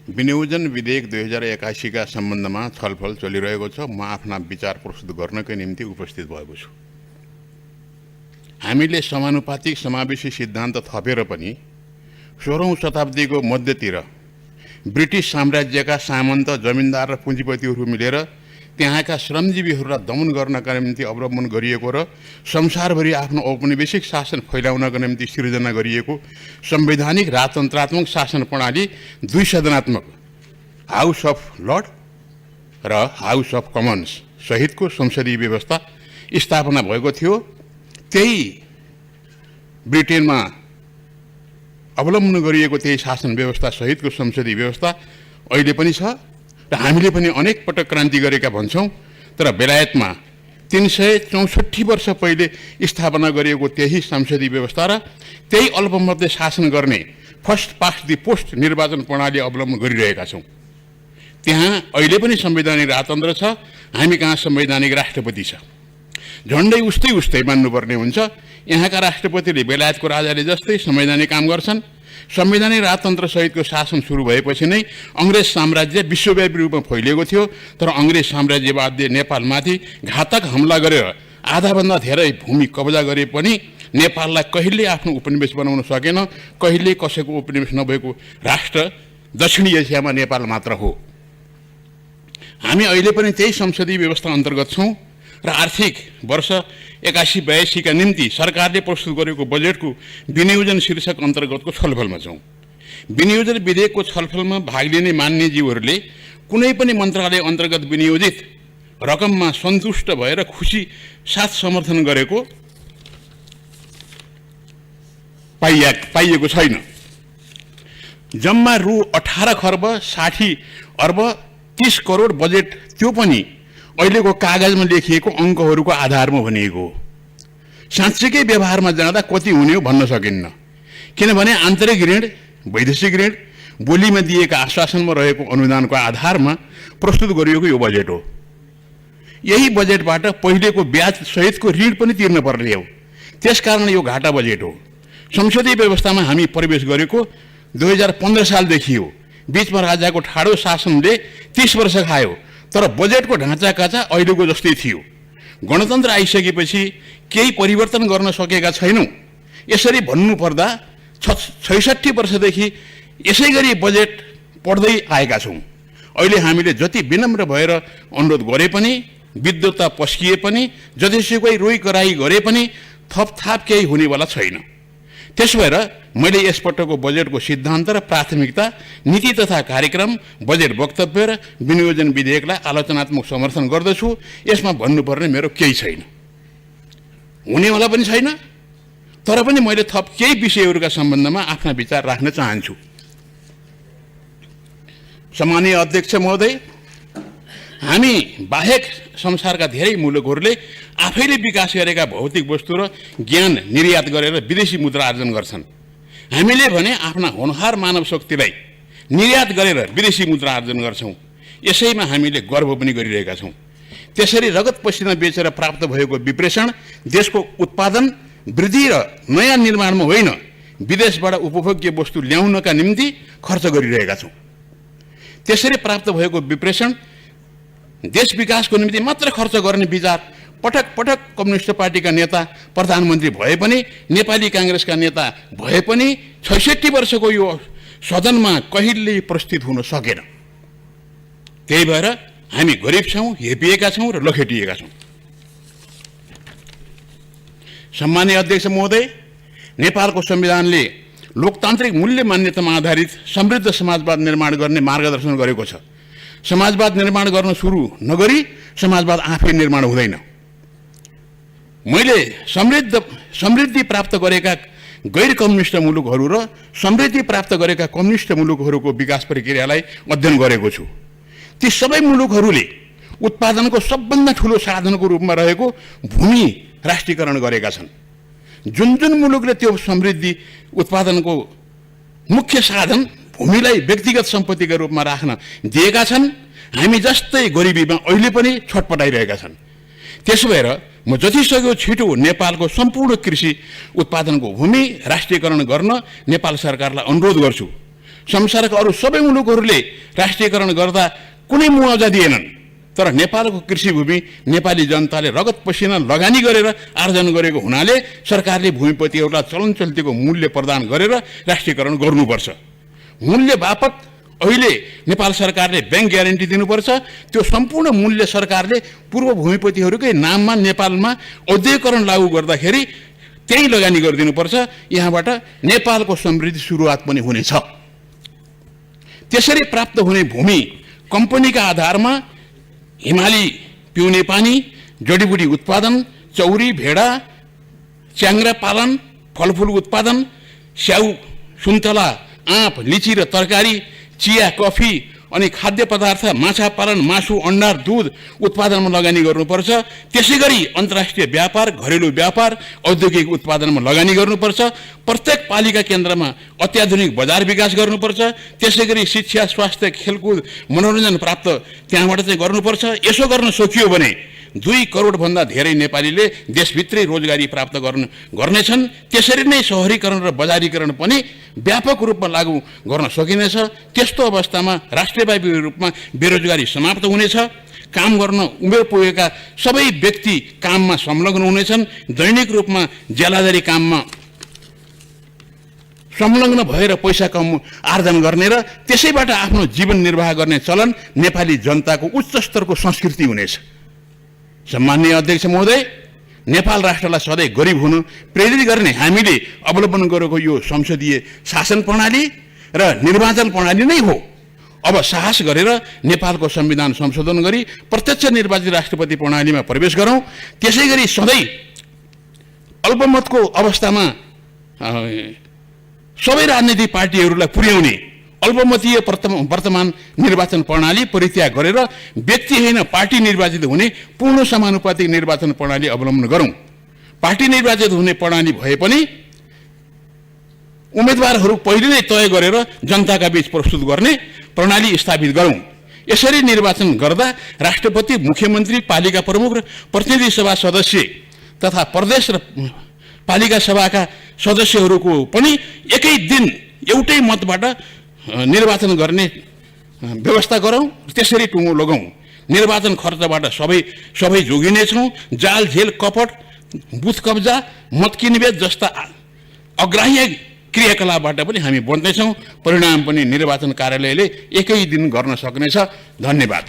विनियोजन विधेयक 2081 का सम्बन्धमा छलफल चलिरहेको छ। म आफ्ना विचार प्रस्तुत गर्नकै निम्ति उपस्थित भएको छु। हामीले समानुपातिक समावेशी सिद्धान्त थपेर पनि 16औं शताब्दीको मध्यतिर ब्रिटिस साम्राज्यका सामन्त, जमिनदार र पुँजीपतिहरू मिलेर त्यहाँका श्रमजीवीहरूलाई दमन गर्नका निम्ति अवलम्बन गरिएको र संसारभरि आफ्नो औपनिवेशिक शासन फैलाउनका निम्ति सिर्जना गरिएको संवैधानिक राजतन्त्रात्मक शासन प्रणाली दुई सदनात्मक हाउस अफ लर्ड र हाउस अफ कमन्स सहितको संसदीय व्यवस्था स्थापना भएको थियो। त्यही ब्रिटेनमा अवलम्बन गरिएको त्यही शासन व्यवस्था सहितको संसदीय व्यवस्था अहिले पनि छ र हामीले पनि अनेक पटक क्रान्ति गरेका भन्छौँ। तर बेलायतमा 364 वर्ष पहिले स्थापना गरिएको त्यही संसदीय व्यवस्था र त्यही अल्पमतले शासन गर्ने फर्स्ट पास्ट दि पोस्ट निर्वाचन प्रणाली अवलम्बन गरिरहेका छौँ। त्यहाँ अहिले पनि संवैधानिक राजतन्त्र छ, हामी कहाँ संवैधानिक राष्ट्रपति छ। झन्डै उस्तै मान्नुपर्ने हुन्छ। यहाँका राष्ट्रपतिले बेलायतको राजाले जस्तै संवैधानिक काम गर्छन्। संवैधानिक राजतन्त्र सहितको शासन सुरु भएपछि नै अङ्ग्रेज साम्राज्य विश्वव्यापी रूपमा फैलिएको थियो। तर अङ्ग्रेज साम्राज्यवादले नेपालमाथि घातक हमला गरेर आधाभन्दा धेरै भूमि कब्जा गरे पनि नेपाललाई कहिल्यै आफ्नो उपनिवेश बनाउन सकेन। कहिल्यै कसैको उपनिवेश नभएको राष्ट्र दक्षिणी एसियामा नेपाल मात्र हो। हामी अहिले पनि त्यही संसदीय व्यवस्था अन्तर्गत छौँ र आर्थिक वर्ष 81-82 का निम्ति सरकारले प्रस्तुत गरेको बजेटको विनियोजन शीर्षक अन्तर्गतको छलफलमा छौँ। विनियोजन विधेयकको छलफलमा भाग लिने मान्यज्यूहरूले कुनै पनि मन्त्रालय अन्तर्गत विनियोजित रकममा सन्तुष्ट भएर खुसी साथ समर्थन गरेको पाइएको छैन। जम्मा रु 18 खर्ब 60 अर्ब 30 करोड बजेट, त्यो पनि अहिलेको कागजमा लेखिएको अङ्कहरूको आधारमा भनिएको हो। साँच्चैकै व्यवहारमा जाँदा कति हुने हो भन्न सकिन्न, किनभने आन्तरिक ऋण, वैदेशिक ऋण, बोलीमा दिएका आश्वासनमा रहेको अनुदानको आधारमा प्रस्तुत गरिएको यो बजेट हो। यही बजेटबाट पहिलेको ब्याज सहितको ऋण पनि तिर्न पर्ने हो। त्यसकारण यो घाटा बजेट हो। संसदीय व्यवस्थामा हामी प्रवेश गरेको 2015 सालदेखि हो। बीचमा राजाको ठाडो शासनले 30 वर्ष खायो, तर बजेटको ढाँचा काचा अहिलेको जस्तै थियो। गणतन्त्र आइसकेपछि केही परिवर्तन गर्न सकेका छैनौँ। यसरी भन्नुपर्दा 66 वर्षदेखि यसै गरी बजेट पढ्दै आएका छौँ। अहिले हामीले जति विनम्र भएर अनुरोध गरे पनि, विद्वत्ता पस्किए पनि, जतिसुकै रोइ कराई गरे पनि थपथाप केही हुनेवाला छैन। त्यसो भएर मैले यसपटकको बजेटको सिद्धान्त र प्राथमिकता, नीति तथा कार्यक्रम, बजेट वक्तव्य र विनियोजन विधेयकलाई आलोचनात्मक समर्थन गर्दछु। यसमा भन्नुपर्ने मेरो केही छैन, हुनेवाला पनि छैन। तर पनि मैले थप केही विषयहरूका सम्बन्धमा आफ्ना विचार राख्न चाहन्छु। सम्मानीय अध्यक्ष महोदय, हामी बाहेक संसारका धेरै मुलुकहरूले आफैले विकास गरेका भौतिक वस्तु र ज्ञान निर्यात गरेर विदेशी मुद्रा आर्जन गर्छन्। हामीले भने आफ्ना होनहार मानव शक्तिलाई निर्यात गरेर विदेशी मुद्रा आर्जन गर्छौँ। यसैमा हामीले गर्व पनि गरिरहेका छौँ। त्यसरी रगत पसिना बेचेर प्राप्त भएको विप्रेषण देशको उत्पादन वृद्धि र नयाँ निर्माणमा होइन, विदेशबाट उपभोग्य वस्तु ल्याउनका निम्ति खर्च गरिरहेका छौँ। त्यसरी प्राप्त भएको विप्रेषण देश विकासको निम्ति मात्र खर्च गर्ने विचार पटक पटक कम्युनिस्ट पार्टीका नेता प्रधानमन्त्री भए पनि, नेपाली काङ्ग्रेसका नेता भए पनि 66 वर्षको यो सदनमा कहिल्यै प्रस्तुत हुन सकेन। त्यही भएर हामी गरिब छौँ, हेपिएका छौँ र लखेटिएका छौँ। सम्मानीय अध्यक्ष महोदय, नेपालको संविधानले लोकतान्त्रिक मूल्य मान्यतामा आधारित समृद्ध समाजवाद निर्माण गर्ने मार्गदर्शन गरेको छ। समाजवाद निर्माण गर्न सुरु नगरी समाजवाद आफै निर्माण हुँदैन। मैले समृद्धि प्राप्त गरेका गैर कम्युनिस्ट मुलुकहरू र समृद्धि प्राप्त गरेका कम्युनिस्ट मुलुकहरूको विकास प्रक्रियालाई अध्ययन गरेको छु। ती सबै मुलुकहरूले उत्पादनको सबभन्दा ठुलो साधनको रूपमा रहेको भूमि राष्ट्रियकरण गरेका छन्। जुन जुन मुलुकले त्यो समृद्धि उत्पादनको मुख्य साधन भूमिलाई व्यक्तिगत सम्पत्तिका रूपमा राख्न दिएका छन्, हामी जस्तै गरिबीमा अहिले पनि छटपटाइरहेका छन्। त्यसो भएर म जतिसक्दो छिटो नेपालको सम्पूर्ण कृषि उत्पादनको भूमि राष्ट्रियकरण गर्न नेपाल सरकारलाई अनुरोध गर्छु। संसारका अरू सबै मुलुकहरूले राष्ट्रियकरण गर्दा कुनै मुआवजा दिएनन्, तर नेपालको कृषि भूमि नेपाली जनताले रगत पसिना लगानी गरेर आर्जन गरेको हुनाले सरकारले भूमिपतिहरूलाई चलन चल्तीको मूल्य प्रदान गरेर राष्ट्रियकरण गर्नुपर्छ। मूल्य बापत अहिले नेपाल सरकारले ब्याङ्क ग्यारेन्टी दिनुपर्छ। त्यो सम्पूर्ण मूल्य सरकारले पूर्व भूमिपतिहरूकै नाममा नेपालमा औद्योगिकरण लागू गर्दाखेरि त्यही लगानी गरिदिनुपर्छ। यहाँबाट नेपालको समृद्धि सुरुवात पनि हुनेछ। त्यसरी प्राप्त हुने भूमि कम्पनीका आधारमा हिमाली पिउने पानी, जडीबुटी उत्पादन, चौरी, भेडा, च्याङ्ग्रा पालन, फलफुल उत्पादन, स्याउ, सुन्तला, आँप, लिची र तरकारी, चिया, कफी अनि खाद्य पदार्थ, माछा पालन, मासु, अन्डा, दूध उत्पादनमा लगानी गर्नुपर्छ। त्यसैगरी अन्तर्राष्ट्रिय व्यापार, घरेलु व्यापार, औद्योगिक उत्पादनमा लगानी गर्नुपर्छ। प्रत्येक पालिका केन्द्रमा अत्याधुनिक बजार विकास गर्नुपर्छ। त्यसैगरी शिक्षा, स्वास्थ्य, खेलकुद, मनोरञ्जन प्राप्त त्यहाँबाट चाहिँ गर्नुपर्छ। यसो गर्न सकियो भने 2 करोडभन्दा धेरै नेपालीले देशभित्रै रोजगारी प्राप्त गर्नेछन्। त्यसरी नै शहरीकरण र बजारीकरण पनि व्यापक रूपमा लागू गर्न सकिनेछ। त्यस्तो अवस्थामा राष्ट्रव्यापी रूपमा बेरोजगारी समाप्त हुनेछ। काम गर्न उमेर पुगेका सबै व्यक्ति काममा संलग्न हुनेछन्। दैनिक रूपमा ज्यालादारी काममा संलग्न भएर पैसा आर्जन गर्ने र त्यसैबाट आफ्नो जीवन निर्वाह गर्ने चलन नेपाली जनताको उच्च स्तरको संस्कृति हुनेछ। सम्माननीय अध्यक्ष महोदय, नेपाल राष्ट्रलाई सधैँ गरिब हुनु प्रेरित गर्ने हामीले अवलम्बन गरेको यो संसदीय शासन प्रणाली र निर्वाचन प्रणाली नै हो। अब साहस गरेर नेपालको संविधान संशोधन गरी प्रत्यक्ष निर्वाचित राष्ट्रपति प्रणालीमा प्रवेश गरौँ। त्यसैगरी सधैँ अल्पमतको अवस्थामा सबै राजनीतिक पार्टीहरूलाई पुर्याउने अल्पमतीय वर्तमान निर्वाचन प्रणाली परित्याग गरेर व्यक्ति होइन पार्टी निर्वाचित हुने पूर्ण समानुपातिक निर्वाचन प्रणाली अवलम्बन गरौँ। पार्टी निर्वाचित हुने प्रणाली भए पनि उम्मेदवारहरू पहिले नै तय गरेर जनताका बीच प्रस्तुत गर्ने प्रणाली स्थापित गरौँ। यसरी निर्वाचन गर्दा राष्ट्रपति, मुख्यमन्त्री, पालिका प्रमुख र प्रतिनिधि सभा सदस्य तथा प्रदेश र पालिका सभाका सदस्यहरूको पनि एकै दिन एउटै मतबाट निर्वाचन गर्ने व्यवस्था गरौँ। त्यसरी टुङ्गो लगाउँ। निर्वाचन खर्चबाट सबै जोगिनेछौँ। जाल, झेल, कपट, बुथ कब्जा, मत किनबेच जस्ता अग्राह्य क्रियाकलापबाट पनि हामी बन्दैछौँ। परिणाम पनि निर्वाचन कार्यालयले एकै दिन गर्न सक्नेछ। धन्यवाद।